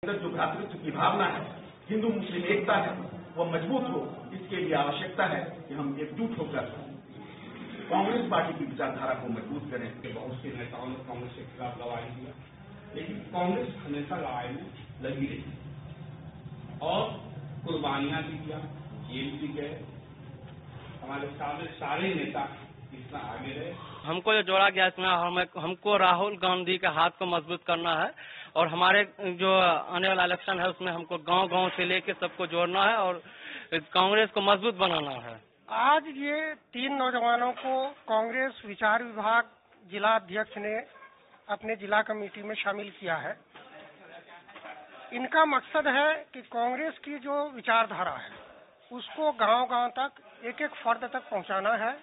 अंदर जो भ्रातृत्व की भावना है, हिंदू मुस्लिम एकता है, वह मजबूत हो, इसके लिए आवश्यकता है कि हम एकजुट होकर कांग्रेस पार्टी की विचारधारा को मजबूत करें। बहुत से नेताओं ने कांग्रेस के खिलाफ लड़ाई किया, लेकिन कांग्रेस हमेशा लड़ाई में लगी रही और कुर्बानियां भी किया, जेल भी गए। हमारे सारे नेता इतना आगे रहे। हमको जो जोड़ा गया इसमें हमको राहुल गांधी के हाथ को मजबूत करना है और हमारे जो आने वाला इलेक्शन है उसमें हमको गांव-गांव से लेके सबको जोड़ना है और कांग्रेस को मजबूत बनाना है। आज ये 3 नौजवानों को कांग्रेस विचार विभाग जिला अध्यक्ष ने अपने जिला कमेटी में शामिल किया है। इनका मकसद है कि कांग्रेस की जो विचारधारा है उसको गांव-गांव तक, एक-एक फर्द तक पहुंचाना है।